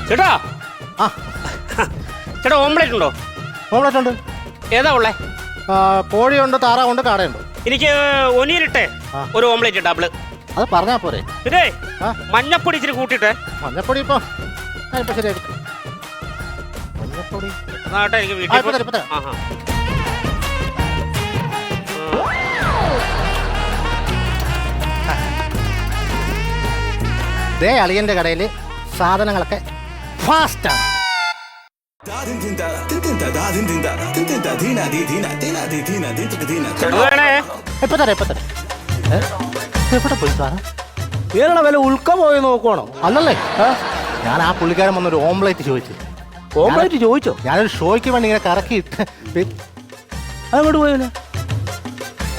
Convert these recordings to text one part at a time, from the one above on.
ചേട്ടാ ആ ചേട്ടാ ഓംപ്ലേറ്റ് ഉണ്ടോ? ഓംലെറ്റ് ഉണ്ട്. ഏതാ ഉള്ളേ? കോഴിയുണ്ട്, താറാവുണ്ട്, കാടയുണ്ട്. എനിക്ക് ഒനീരിട്ടെ ഒരു ഓംപ്ലേറ്റ് ഡബിള്. അത് പറഞ്ഞാ പോരെ? പിന്നെ മഞ്ഞപ്പൊടി ഇച്ചിരി കൂട്ടിട്ടെ. മഞ്ഞപ്പൊടി ഇപ്പൊ ശരിയാക്കി. മഞ്ഞപ്പൊടി എനിക്ക് വീട്ടിൽ ദേ അളിയന്റെ കടയില് സാധനങ്ങളൊക്കെ ഫാസ്റ്റാണ്. ഇപ്പൊ തരാം. എവിടെ പോയി സാറേ? വേറെ വല്ല ഉൾക്ക പോയി നോക്കുവാണോ? അല്ലല്ലേ, ഞാൻ ആ പുള്ളിക്കാരൻ വന്നൊരു ഓംപ്ലേറ്റ് ചോദിച്ചു. ഓംപ്ലേറ്റ് ചോദിച്ചോ? ഞാനൊരു ഷോയ്ക്ക് വേണ്ടി ഇങ്ങനെ കറക്കിയിട്ട് അതങ്ങോട്ട് പോയല്ലേ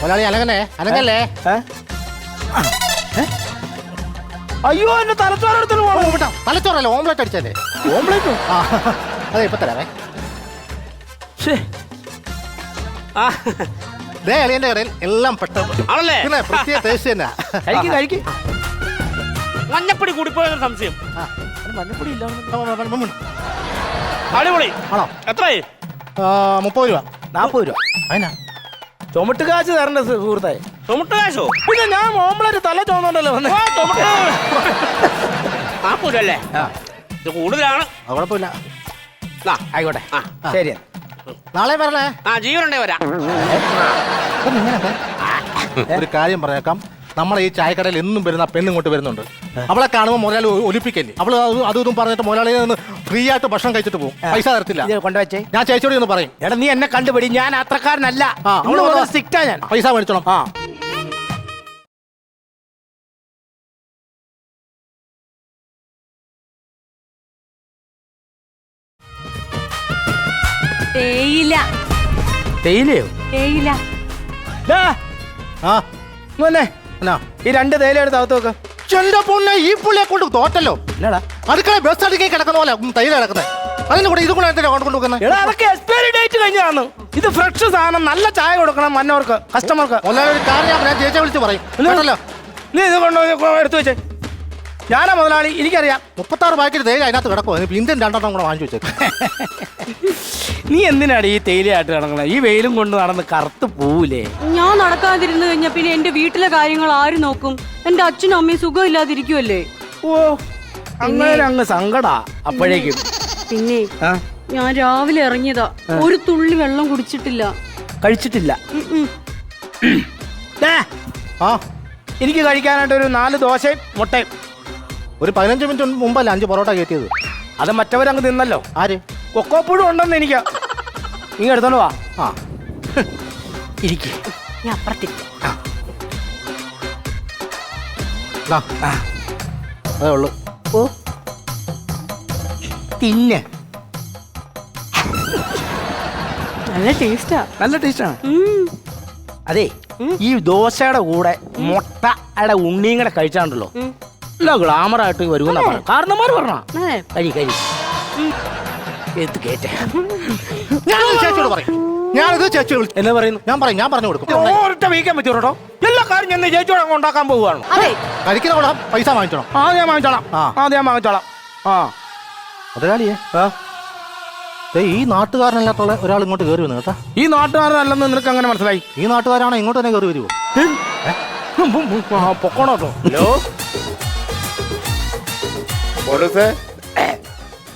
ഒരാളി അനങ്ങല്ലേ. അയ്യോ എന്റെ തലച്ചോറെടുത്തു പോകണം. തലച്ചോറല്ലേ, ഓംപ്ലേറ്റ് അടിച്ചല്ലേ. ഓംപ്ലേറ്റ് അതെ ഇപ്പൊ തരാവേ. ദേ അളിയന്റെ കടയിൽ എല്ലാം പെട്ടെന്ന് ആണല്ലേ. പിന്നെ പ്രത്യേക ടേസ്റ്റ് തന്നെ. കഴിക്കും. മഞ്ഞപ്പൊടി കൂടിപ്പോയെന്ന് സംശയം. മഞ്ഞപ്പൊടി ഇല്ല. അടിപൊളി. ആണോ? എത്രയായി? 30 രൂപ. 40 രൂപ. അതിനാ ചുമട്ട് കാശ് തരണ്ട സുഹൃത്തെ. ചുമട്ട് കാശോ? പിന്നെ ഞാൻ ഓംപ്ലേറ്റ് തല ചോന്നുണ്ടല്ലോ വന്ന്. 40 രൂപ അല്ലേ? ഇത് കൂടുതലാണ്. കുഴപ്പമില്ല. ആയിക്കോട്ടെ. ശരി, നാളെ പറഞ്ഞേ. ജീവനുണ്ടേ വരാം. ഒരു കാര്യം പറഞ്ഞേക്കാം, നമ്മളെ ഈ ചായക്കടയിൽ എന്നും വരുന്ന പെണ്ണ് ഇങ്ങോട്ട് വരുന്നുണ്ട്. അവളെ കാണുമ്പോൾ മുതലാളി ഒലിപ്പിക്കല്ലേ. അവള് അതും പറഞ്ഞിട്ട് മുതലാളിയെ നിന്ന് ഫ്രീ ആയിട്ട് ഭക്ഷണം കഴിച്ചിട്ട് പോകും. പൈസ തരത്തില്ല. കൊണ്ടുവച്ചേ. ഞാൻ ചേച്ചിയോട് ഒന്ന് പറയും. എടാ നീ എന്നെ കണ്ടുപിടി, ഞാൻ അത്രക്കാരനല്ല. സ്ട്രിക്റ്റാ ഞാൻ. പൈസ മേടിച്ചോണം. തേയിലയോ? ഈ 2 തേയില എടുത്ത് അകത്ത് വെക്ക. എന്റെ പൊന്നെ, ഈ പുള്ളിയെ കൊണ്ട് തോറ്റല്ലോ. ഇല്ലടാ, അടുക്കള ബസ് അടുക്കി കിടക്കുന്ന പോലെ തൈല കിടക്കുന്നത്. അതിന്റെ കൂടെ ഇത് കൂടെ കൊണ്ടുവെക്കുന്നത്. എടാ അതൊക്കെ എക്സ്പയറി ഡേറ്റ് കഴിഞ്ഞാണ്. ഇത് ഫ്രഷ് സാധനം, നല്ല ചായ കൊടുക്കണം മന്നവർക്ക്, കസ്റ്റമർക്ക്. ഒരു കാര്യം ഞാൻ ചേച്ചിയെ വിളിച്ച് പറയും. നീ ഇത് എടുത്തു വെച്ചേ. ഞാനാ മുതലാളി, എനിക്കറിയാം. 36 പാക്കറ്റ് തേയില അതിനകത്ത് കിടക്കുമോ? ഇന്ത്യൻ 2 കൂടെ വാങ്ങിച്ചു വെച്ചേക്കും. നീ എന്തിനാണ് ഈ തേയിലയായിട്ട് നടക്കുന്നത്? ഈ വെയിലും കൊണ്ട് നടന്ന് കറുത്ത് പോവില്ലേ? ഞാൻ നടക്കാതിരുന്നു കഴിഞ്ഞാ പിന്നെ എന്റെ വീട്ടിലെ കാര്യങ്ങൾ ആര് നോക്കും? എന്റെ അച്ഛനും അമ്മയും സുഖമില്ലാതിരിക്കുവല്ലേ. ഓ അങ്ങനെ അങ്ങ് സങ്കടാ അപ്പോഴേക്കും. പിന്നെ ഞാൻ രാവിലെ ഇറങ്ങിയതാ, ഒരു തുള്ളി വെള്ളം കുടിച്ചിട്ടില്ല, കഴിച്ചിട്ടില്ല. എനിക്ക് കഴിക്കാനായിട്ട് ഒരു 4 ദോശയും മുട്ടയും. ഒരു 15 മിനിറ്റ് മുമ്പല്ല 5 പൊറോട്ട കയറ്റിയത്. അത് മറ്റവരങ്ങ് തിന്നല്ലോ. ആര്? കൊക്കോപ്പുഴും ഉണ്ടെന്ന് എനിക്ക്. നീ എടുത്തോണ്ട് വാ. ഇരിക്കേ. അതേ ഉള്ളു. ഓ തിന്നെ. നല്ല ടേസ്റ്റാ. നല്ല ടേസ്റ്റാണ്. അതെ, ഈ ദോശയുടെ കൂടെ മുട്ടയുടെ ഉണ്ണിയും കൂടെ കഴിച്ചാണ്ടല്ലോ നല്ല ഗ്ലാമറായിട്ട് വരുമെന്നാ പറഞ്ഞു. കാരണന്മാർ പറഞ്ഞ കരി എടുത്ത് കേട്ടെ. ചേച്ചിയോട് പറയും. ഞാനിത് ചേച്ചിയോട് വിളിച്ചു എന്നാ പറയുന്നു? ഞാൻ പറഞ്ഞു കൊടുക്കും. ഒരൊറ്റ വീക്കാൻ പറ്റുമോ കേട്ടോ? എല്ലാ കാര്യം ഞാൻ ചേച്ചിയോടെ അങ്ങ് ഉണ്ടാക്കാൻ പോവുകയാണ്. കഴിക്കുന്ന കൂടെ പൈസ വാങ്ങിച്ചോണം. ഞാൻ വാങ്ങിച്ചോളാം. ഞാൻ വാങ്ങിച്ചോളാം. മുതലാളിയെ ഈ നാട്ടുകാരനല്ലാത്തുള്ള ഒരാൾ ഇങ്ങോട്ട് കയറി വന്നു കേട്ടാ. ഈ നാട്ടുകാരനല്ലെന്ന് നിനക്ക് അങ്ങനെ മനസ്സിലായി? ഈ നാട്ടുകാരാണോ ഇങ്ങോട്ട് തന്നെ കയറി വരുമോ? പൊക്കോണോ കേട്ടോ. ഹലോ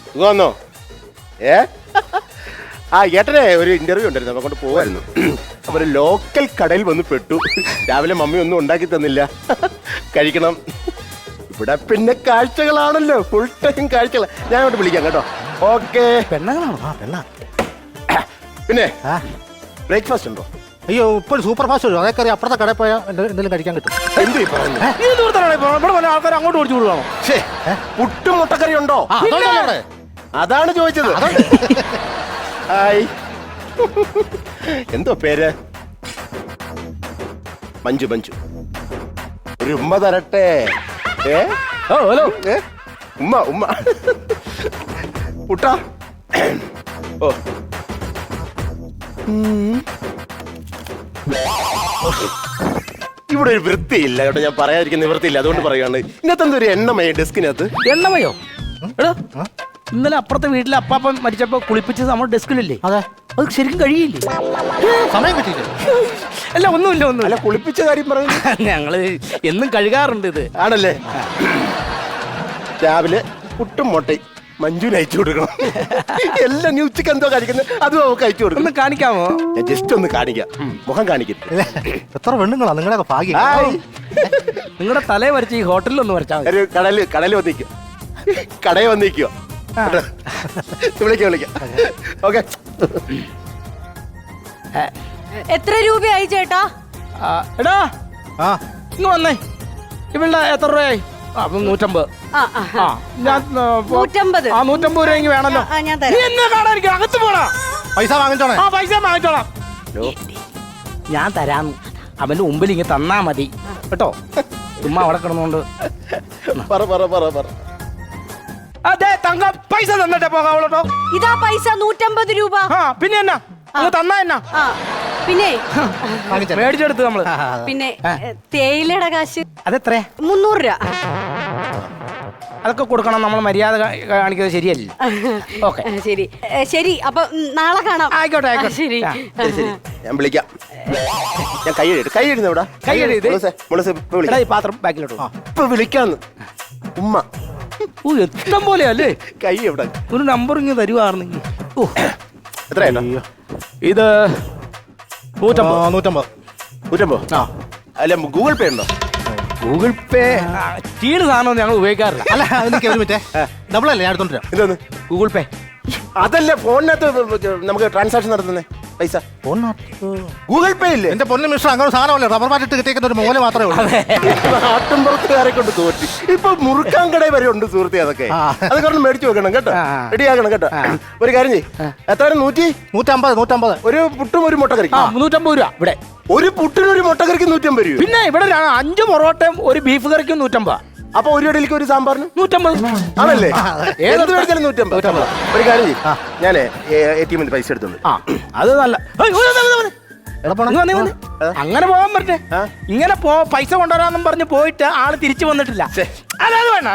സുഖമാണോ? ഏട്ടനെ ഒരു ഇന്റർവ്യൂ ഉണ്ടായിരുന്നു, അപ്പൊ കൊണ്ട് പോവായിരുന്നു. അപ്പൊ ഒരു ലോക്കൽ കടയിൽ വന്ന് പെട്ടു. രാവിലെ മമ്മി ഒന്നും ഉണ്ടാക്കി തന്നില്ല. കഴിക്കണം. ഇവിടെ പിന്നെ കാഴ്ചകളാണല്ലോ, ഫുൾ ടൈം കാഴ്ചകൾ. ഞാൻ അങ്ങോട്ട് വിളിക്കാം കേട്ടോ. ഓക്കെ. പെണ്ണുങ്ങളാണോ? പെണ്ണാ. പിന്നെ ബ്രേക്ക്ഫാസ്റ്റ് ഉണ്ടോ? അയ്യോ, ഇപ്പോൾ സൂപ്പർ ഫാസ്റ്റ് വരും. അതേക്കറി അപ്പുറത്തെ കടയിൽ പോയാൽ എന്തെങ്കിലും കഴിക്കാൻ കിട്ടും. എന്ത് പറയുന്നത്? ആൾക്കാർ അങ്ങോട്ട് ഓടിച്ചു വിടുവാണോ? പുട്ടും മുട്ടക്കറി ഉണ്ടോ? അതാണ് ചോദിച്ചത്. ഹായ്, എന്തോ പേര്? മഞ്ജു. ഒരു ഉമ്മ തരട്ടെ. ഹലോ. ഉമ്മ പുട്ടാ. ഓ ഇവിടെ ഒരു വൃത്തിയില്ല കേട്ടോ. ഞാൻ പറയാതിരിക്കുന്ന വൃത്തിയില്ല, അതുകൊണ്ട് പറയുകയാണ്. ഇന്നത്തെ ഒരു എണ്ണമയോ ഡെസ്കിനകത്ത്? എണ്ണമയോ? എടാ ഇന്നലെ അപ്പുറത്തെ വീട്ടിലെ അപ്പാപ്പൻ മരിച്ചപ്പോ കുളിപ്പിച്ച് നമ്മൾ ഡെസ്കിലില്ലേ അതെ. അത് ശരിക്കും കഴിയില്ലേ? സമയം കിട്ടിയില്ല. അല്ല ഒന്നുമില്ല അല്ല ഒന്നുമില്ല. കുളിപ്പിച്ച കാര്യം പറഞ്ഞു. ഞങ്ങള് എന്നും കഴുകാറുണ്ട് ഇത്. ആണല്ലേ? രാവിലെ പുട്ടും മുട്ടയും മഞ്ജുവിന് അയച്ചു കൊടുക്കണം. എല്ലാം നീ ഉച്ചക്ക് എന്തോ കഴിക്കുന്നത് അതും അവർക്ക് അയച്ചു കൊടുക്കണം. ഒന്ന് കാണിക്കാമോ? ഞാൻ ജസ്റ്റ് ഒന്ന് കാണിക്കാം. മുഖം കാണിക്കരുത്. എത്ര പെണ്ണുങ്ങളാ നിങ്ങളുടെ ഭാഗ്യം. ഹായ്. നിങ്ങളുടെ തലയെ വരച്ച് ഈ ഹോട്ടലിൽ ഒന്ന് വരച്ചാൽ മതി. ഒരു കടയിൽ വന്നിക്കോ, കടയിൽ വന്നിക്കോ. വിളിക്കാം. ഓക്കെ. എത്ര രൂപയായി ചേട്ടാ? എടാ ആ ഇങ്ങ് വന്നേ. ഇവളുടെ എത്ര രൂപയായി? 150. ആ, ആ, ആ ഞാൻ 150. 150 രൂപ ഇങ്ങ് വേണല്ലോ. ആ, ഞാൻ നീ തരാം. എന്നെ കാണാതിരിക്കും, അകത്ത് പോടാ. പൈസ വാങ്ങിച്ചോണേ. ആ പൈസ വാങ്ങിച്ചോളാം. ഞാൻ തരാം. അവന്റെ മുമ്പിൽ ഇങ്ങനെ തന്നാ മതി കേട്ടോ. ചുമ്മാ അവിടെ കിടന്നുകൊണ്ട്. പറ. അതെ തങ്കം, പൈസ തന്നിട്ടേ പോകാവുള്ളൂ. ഇതാ പൈസ 150 രൂപ. ആ പിന്നെ എന്നാ അങ്ങ് തന്നാ എന്നാ ആ പിന്നെ മേടിച്ചെടുത്ത് നമ്മള്. പിന്നെ തേയിലയുടെ കാശ് അതെത്രയാ? 300 രൂപ. അതൊക്കെ കൊടുക്കണം. നമ്മൾ മര്യാദ കാണിക്കുന്നത് ശരിയല്ല. ഓക്കെ ശരി ശരി. അപ്പൊ നാളെ കാണാം. ആയിക്കോട്ടെ ആ, ആയിക്കോട്ടെ. ശരി. ശരി ഞാൻ വിളിക്കാം. ഞാൻ കൈ എഴുതുന്ന ഇവിടെ. കൈ എഴുതി. ഇപ്പൊ വിളിക്കാം. ഈ പാത്രം ബാക്കിലോട്ട്. ഇപ്പൊ വിളിക്കാന്ന്. ഉമ്മ ഓ എത്തം പോലെ അല്ലേ? കൈ എവിടെ? ഒരു നമ്പർ ഇങ്ങനെ തരുവായിരുന്നെങ്കിൽ. ഓ എത്രയാ? ഇത് 150. 150. ആ അല്ല ഗൂഗിൾ പേ ഉണ്ടോ? ഗൂഗിൾ പേ ചീട് സാധനം ഞങ്ങൾ ഉപയോഗിക്കാറില്ല. അല്ല എനിക്ക് ഒരു മിനിറ്റേ. ഡബിൾ അല്ലേ ഞാൻ എടുത്തോണ്ടിരാം. എന്തോന്ന് ഗൂഗിൾ പേ അതല്ല ഫോണിനകത്ത് നമുക്ക് ട്രാൻസാക്ഷൻ നടത്തുന്നേ പൈസ. ഗൂഗിൾ പേ ഇല്ലേ? എന്റെ പൊന്നു മിസ്റ്റർ അങ്ങനെ സാധനമല്ലേ റബ്ബർ മാറ്റിട്ട് കിട്ടിയേക്കുന്ന ഒരു മോനെ മാത്രമേ ഉള്ളൂ. ആട്ടുംപുറത്തുകാരെ കൊണ്ട് തോറ്റി. ഇപ്പൊ മുറുക്കാൻ കടയിൽ വരെ ഉണ്ട് സുഹൃത്തെ. അതൊക്കെ അത് കാരണം മേടിച്ചു വെക്കണം കേട്ടോ. റെഡിയാക്കണം കേട്ടോ. ഒരു കാര്യം ചെയ്യ്. എത്ര? 150. ഒരു പുട്ടും ഒരു മുട്ടക്കറി. 150 രൂപ ഇവിടെ. ഒരു പുട്ടിന് ഒരു മുട്ടക്കറിക്ക് 150 രൂപ. പിന്നെ ഇവിടെ 5 പൊറോട്ടയും ഒരു ബീഫ് കറിക്കും 150. അപ്പൊ ഒരു ഇടയിലേക്ക് ഒരു സാമ്പാറിന് 150 ആണല്ലേ? ഏത് മേടിച്ചാലും 150. ഒരു കാര്യം ചെയ്യ്. ഞാനേ ATM ൽ പൈസ എടുത്തുണ്ട്. ആ അത് നല്ല. അങ്ങനെ പോകാൻ പറ്റേ. ഇങ്ങനെ പൈസ കൊണ്ടുവരാന്നും പറഞ്ഞ് പോയിട്ട് ആള് തിരിച്ചു വന്നിട്ടില്ല. അല്ല അത് വേണ്ട.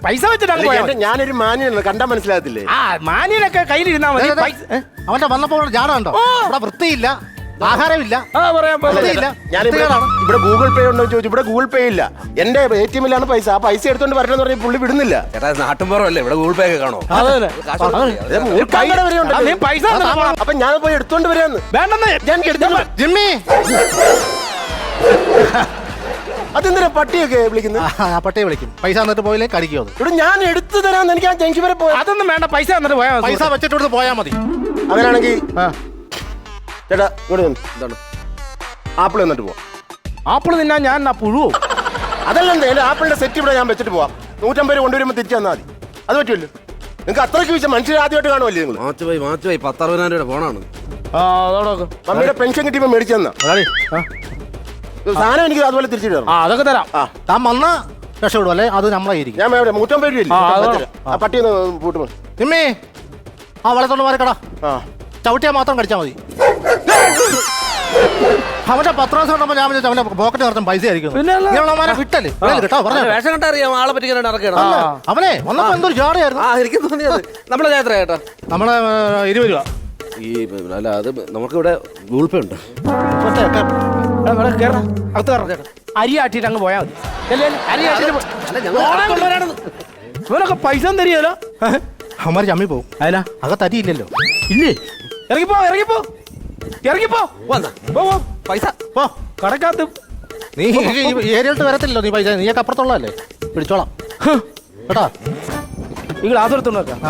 പൈസ വെച്ചിട്ട് അങ്ങ് പോയാ മതി. ഞാനൊരു മാന്യനാണ്, കണ്ടാ മനസ്സിലാകത്തില്ലേ? ആ മാനിയനൊക്കെ കയ്യിലിരുന്നാ മതി. അവന്റെ വന്നപ്പോൾ ജാടമുണ്ടോ? ഇവിടെ വൃത്തിയില്ല, ആഹാരമില്ല. പറയാം ഞാനിവിടെ ഇവിടെ ഗൂഗിൾ പേ ഉണ്ടോ ചോദിച്ചു. ഇവിടെ ഗൂഗിൾ പേ ഇല്ല. എന്റെ ATM ലാണ് പൈസ. ആ പൈസ എടുത്തോണ്ട് വരണമെന്ന് പറഞ്ഞ പുള്ളി വിടുന്നില്ല. നാട്ടുംപുറമല്ലേ ഇവിടെ ഗൂഗിൾ പേ ഒക്കെ കാണോ? പൈസ അപ്പൊ ഞാൻ പോയി എടുത്തോണ്ട് വരാന്ന്. വേണ്ടെന്ന് ഞാൻ ജിമ്മി അതെന്തിനാ പട്ടിയൊക്കെ വിളിക്കുന്നത്? ആ പട്ടിയെ വിളിക്കും. പൈസ തന്നിട്ട് പോയില്ലേ കടിക്കോ? ഇവിടെ ഞാൻ എടുത്തു തരാന്ന്. എനിക്ക് ആ ജംഗ്ഷൻ വരെ പോയാ. അതൊന്നും വേണ്ട. പൈസ തന്നിട്ട് പോയാ പൈസ വെച്ചിട്ട് പോയാ മതി. അങ്ങനെയാണെങ്കിൽ ചേട്ടാ ഇങ്ങോട്ട് വന്നു. എന്താണ് ആപ്പിൾ വന്നിട്ട് പോവാം. ആപ്പിള് തിന്നാൻ ഞാൻ പുഴുവോ? അതല്ല എന്റെ ആപ്പിളിന്റെ സെറ്റ് ഇവിടെ ഞാൻ വെച്ചിട്ട് പോവാം. 150 കൊണ്ടുവരുമ്പോൾ തിരിച്ചു തന്നാൽ മതി. അത് പറ്റുമല്ലോ? നിങ്ങൾക്ക് അത്രയ്ക്ക് വിഷയം. മനുഷ്യർ ആദ്യമായിട്ട് കാണുമല്ലേ നിങ്ങൾ? മാച്ചുപോയി 10-60 രൂപയുടെ ഫോണാണ്. മമ്മിയുടെ പെൻഷൻ കിട്ടിയപ്പോൾ മേടിച്ചു തന്നാ സാധനം. എനിക്ക് അതുപോലെ തിരിച്ചു തരണം. അതൊക്കെ തരാം. താൻ വന്ന രക്ഷപ്പെടും അല്ലേ? അത് നമ്മളായിരിക്കും. ഞാൻ 150 രൂപ. ആ പട്ടി ഒന്ന് പൂട്ടുമോ? ജിമ്മി ആ വളത്തോണ്ട് മാറിക്കടാ. ചവിട്ടിയാ മാത്രം കടിച്ചാൽ മതി. അവന്റെ 10 ദിവസം കൊണ്ടപ്പോ ഞാൻ അവന്റെ പോക്കറ്റ് നിറച്ചും പൈസ ആയിരിക്കും. വിട്ടല്ലേ കേട്ടോ പറഞ്ഞു. വേഷം കണ്ടാ അറിയാം ആളെ പറ്റിക്കാനായിട്ട് ഇറക്കണം. അവനെ വന്നപ്പോ എന്തൊരു ജാടയായിരുന്നു. എനിക്ക് തോന്നിയത് നമ്മളെ എത്ര ചേട്ടാ? നമ്മളെ 20 രൂപ. ഈ അല്ല അത് നമുക്കിവിടെ ഗൂഗിൾ പേ ഉണ്ട്. അരി ആട്ടിട്ട് അങ്ങ് പോയാ മതി. അരി ഇവനൊക്കെ പൈസ തരികയല്ലോ. അവന്മാര് ചമ്മി പോവും. അതിനാ അകത്തരിയില്ലല്ലോ. ഇല്ലേ? ഇറങ്ങിപ്പോ പൈസ പോ കടക്കാത്ത്. നീ ഏരിയോട്ട് വരത്തില്ലല്ലോ. നീ പൈസ നീയൊക്കെ അപ്പുറത്തുള്ളതല്ലേ? പിടിച്ചോളാം കേട്ടോ. ഈ ഗ്ലാസ് എടുത്തോണ്ട് വെക്കാം.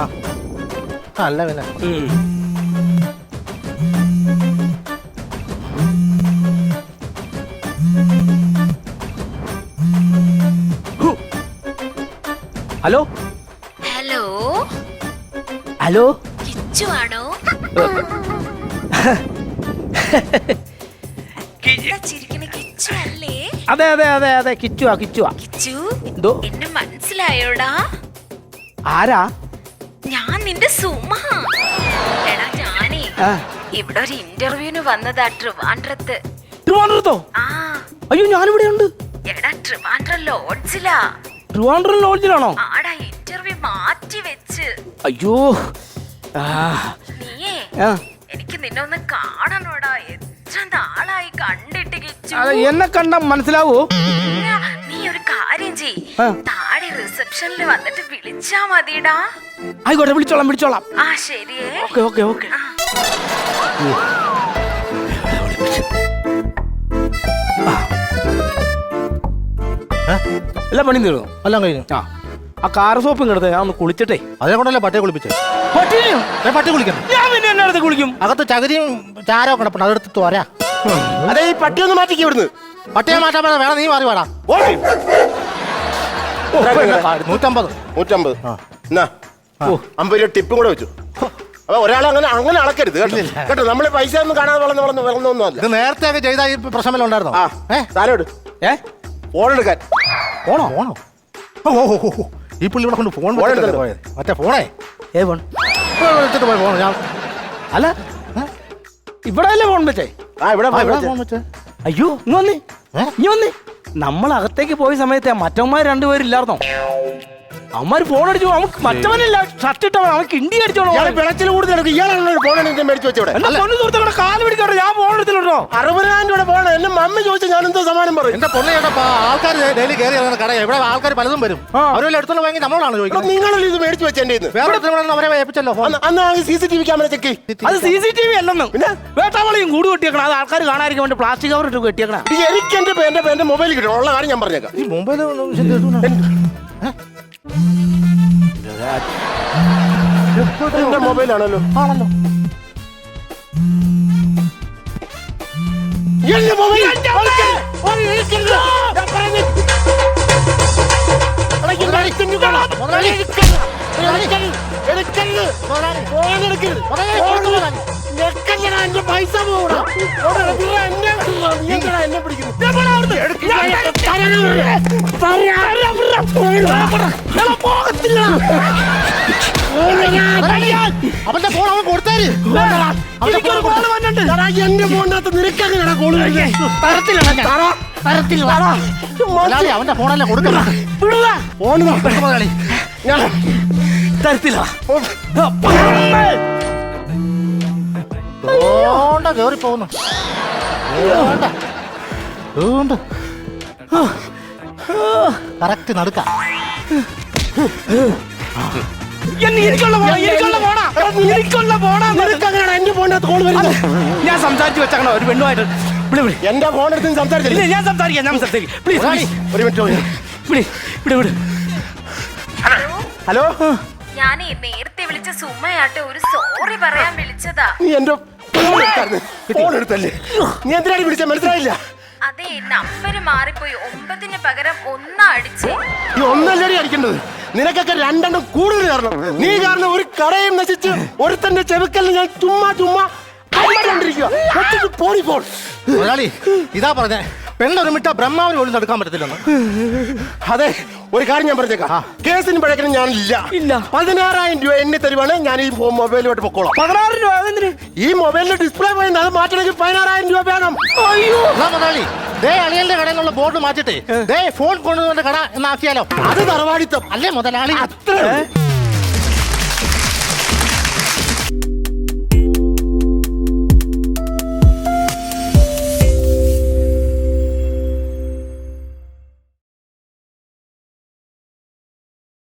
അല്ല പിന്നെ ഹലോ ഹലോ കിച്ചു ആണോ? ചിരിക്കണ കിച്ചു അല്ലേ? അതെ അതെ അതെ അതെ കിച്ചുവാ. കിച്ചു എന്തോ എന്നെ മനസ്സിലായോടാ? ആരാ? ഞാൻ നിന്റെ സുമ. എടാ ഞാനേ ഇവിടെ ഒരു ഇന്റർവ്യൂവിന് വന്നതാ ട്രിവാൻഡ്രത്ത്. ട്രിവാൻഡ്രത്തോ? ആ അയ്യോ ഞാനിവിടെ ഉണ്ട്. എടാ ട്രിവാൻഡ്രം ലോഡ്ജിലാ. ട്രിവാൻഡ്രം ലോഡ്ജിലാണോ? ആടാ ഇന്റർവ്യൂ മാറ്റി വെച്ച്. അയ്യോ ആ, നീയേ ആ. എനിക്ക് നിന്നെ ഒന്ന് കാണണോടാ. എത്ര നാളായി കണ്ടിട്ട് കിച്ചു. അത് എന്നെ കണ്ട മനസ്സിലാവോ? ഇല്ല, നീ ഒരു കാര്യം ചെയ്. ആ. താഴെ റിസപ്ഷനിൽ വന്നിട്ട് വിളിച്ചാ മതിടാ. ആയിക്കോട്ടെ, വിളിച്ചോളാം. ആ ശരിയേ. ഓക്കെ. എല്ലാം പണി തീർന്നു. എല്ലാം കഴിഞ്ഞു. ആ കാർ സോപ്പും കിടത്ത് ഞാൻ ഒന്ന് കുളിച്ചിട്ടേ. അതേ കൊണ്ടല്ലേ പട്ടിയെ കുളിപ്പിച്ചേ. പട്ടിയോ? പട്ടി കുളിക്കണം. ഞാൻ പിന്നെ എന്നെ അടുത്ത് കുളിക്കും. അകത്ത് ചകരിയും ചാരവും കിടപ്പുണ്ട്, അതെടുത്ത് തോരാ. അതെ, ഈ പട്ടിയൊന്ന് മാറ്റിക്ക് ഇവിടുന്ന്. പട്ടിയെ മാറ്റാൻ പറ്റാ, വേണം നീ മാറി വേടാ. ഓടി. 150. 150. എന്നാ 50 രൂപ ടിപ്പും കൂടെ വെച്ചു. അപ്പൊ ഒരാളെ അങ്ങനെ അളക്കരുത് കേട്ടോ. നമ്മള് പൈസ ഒന്നും കാണാതെ വളർന്നൊന്നും അല്ല. ഇത് നേരത്തെ ഒക്കെ ചെയ്താൽ ഈ പ്രശ്നമല്ല ഉണ്ടായിരുന്നോ? താലോട് ഫോൺ എടുക്കാൻ. ഫോണോ? ഈ പുള്ളി ഇവിടെ കൊണ്ട് ഫോൺ എടുത്തിട്ട് പോയത്. മറ്റേ ഫോണേ ഫോൺ എടുത്തിട്ട് പോയ ഫോൺ. ഞാൻ അല്ല ഇവിടെ അല്ലേ ഫോൺ വെച്ചേ? ഇവിടെ ഫോൺ വെച്ചേ. അയ്യോ ഇങ്ങ് വന്നേ. നമ്മൾ അകത്തേക്ക് പോയ സമയത്ത് മറ്റവന്മാർ രണ്ടുപേരില്ലായിരുന്നോ? അവന്മാർ ഫോൺ അടിച്ചു. അവർക്ക് മറ്റവനല്ല ഷർട്ട് ഇട്ടവൻ, അവർക്ക് ഇന്ത്യ അടിച്ചോളൂ. വിളച്ചിൽ കൂടുതൽ ഇയാളാണല്ലോ ഫോൺ മേടിച്ചു വെച്ചവിടെ. കാല് പിടിക്കട്ടെ, ഞാൻ ഫോൺ എടുത്തിട്ടോ. 60,000 രൂപ ഫോൺ. എന്നെ മമ്മി ചോദിച്ചാൽ ഞാൻ എന്തോ സമാനം പറയും. എന്റെ പൊണ്ണ ചേട്ടാ, ആൾക്കാർ ഡെയിലി കയറി ഇറങ്ങുന്ന കട ഇവിടെ ആൾക്കാർ പലതും വരും. അവരെല്ലാം എടുത്തോണ്ട് പോയെങ്കിൽ നമ്മളാണ് ചോദിക്കുന്നത്. നിങ്ങളല്ലേ ഇത് മേടിച്ചു വെച്ചേണ്ടേ? വേറെ അവരെ ഏൽപ്പിച്ചല്ലോ ഫോൺ. അന്ന് CCTV ക്യാമറ ചെക്ക്. അത് CCTV അല്ലെന്ന്, പിന്നെ വേട്ടാവളിയും കൂട് കെട്ടിയേക്കണം. അത് ആൾക്കാർ കാണാതിരിക്കാൻ വേണ്ടി പ്ലാസ്റ്റിക് കവർ ഇട്ട് കെട്ടിയേക്കണം. എനിക്ക് എന്റെ മൊബൈൽ കിട്ടണം. ഉള്ള കാര്യം ഞാൻ പറഞ്ഞേക്കാം. ഈ മൊബൈൽ എന്റെ മൊബൈലാണല്ലോ. ആണല്ലോ. എന്റെ മൊബൈൽ എന്റെ പൈസ പോകണം. എന്നെ പിടിക്കുന്നു. അവന്റെ ഫോൺ അവൻ കൊടുത്തേര്. എന്റെ ഫോണിനകത്ത് നിനക്കങ്ങനെ കോള് അവന്റെ ഫോണല്ലേ കൊടുക്കണം. തരത്തില്ല കേറി പോകുന്നു. കറക്റ്റ് നടുക്ക. എന്റെ ഫോണിനകത്ത് കോള് വരുന്നത്. ഞാൻ സംസാരിച്ച് വെച്ചേക്കണോ ഒരു പെണ്ണുമായിട്ട്? എന്റെ ഫോൺ എടുത്ത് സംസാരിച്ചില്ല. ഞാൻ സംസാരിക്കാം. പ്ലീസ് ഒരു മിനിറ്റ്. വിട്. ഹലോ, ഞാനേ നേരത്തെ വിളിച്ച സുമയാട്ടെ, ഒരു സോറി പറയാൻ വിളിച്ചതാ. നീ എന്റെ ഫോൺ എടുത്തല്ലേ? നീ എന്തിനാണ് വിളിച്ച? മനസ്സിലായില്ല. അതെ, നമ്പര് മാറിപ്പോയി. 9 പകരം 1 അടിച്ചേ. ഈ ഒന്നല്ലടി അടിക്കേണ്ടത്. നിനക്കൊക്കെ 2 കൂടുതൽ കാരണം. നീ കാരണം ഒരു കടയും നശിച്ച് ഒരുത്തന്റെ ചെവിക്കലിന് ഞാൻ ചുമ്മാ മുതലാളി ഇതാ പറഞ്ഞേ, പെണ്ണൊരുമിട്ട ബ്രഹ്മാവിന് പോലും തടുക്കാൻ പറ്റത്തില്ലെന്ന്. അതെ, ഒരു കാര്യം ഞാൻ പറഞ്ഞേക്കാം. കേസിന് പഴക്കനും ഞാനില്ല. 16,000 രൂപ എന്നെ തരുവാണ്. ഞാൻ ഈ മൊബൈലുമായിട്ട് പൊക്കോളാം. 16,000 രൂപ? ഈ മൊബൈലിന്റെ ഡിസ്പ്ലേ പോയത് അത് മാറ്റണമെങ്കിൽ 16,000 രൂപ വേണം. അയ്യോ മുതലാളി, അളിയന്റെ കടയിൽ നിന്നുള്ള ബോർഡ് മാറ്റിട്ടേ ഫോൺ കൊണ്ടുവന്ന കട എന്നാക്കിയാലോ? അത് തറവാടിത്തം അല്ലേ മുതലാളി? അത്ര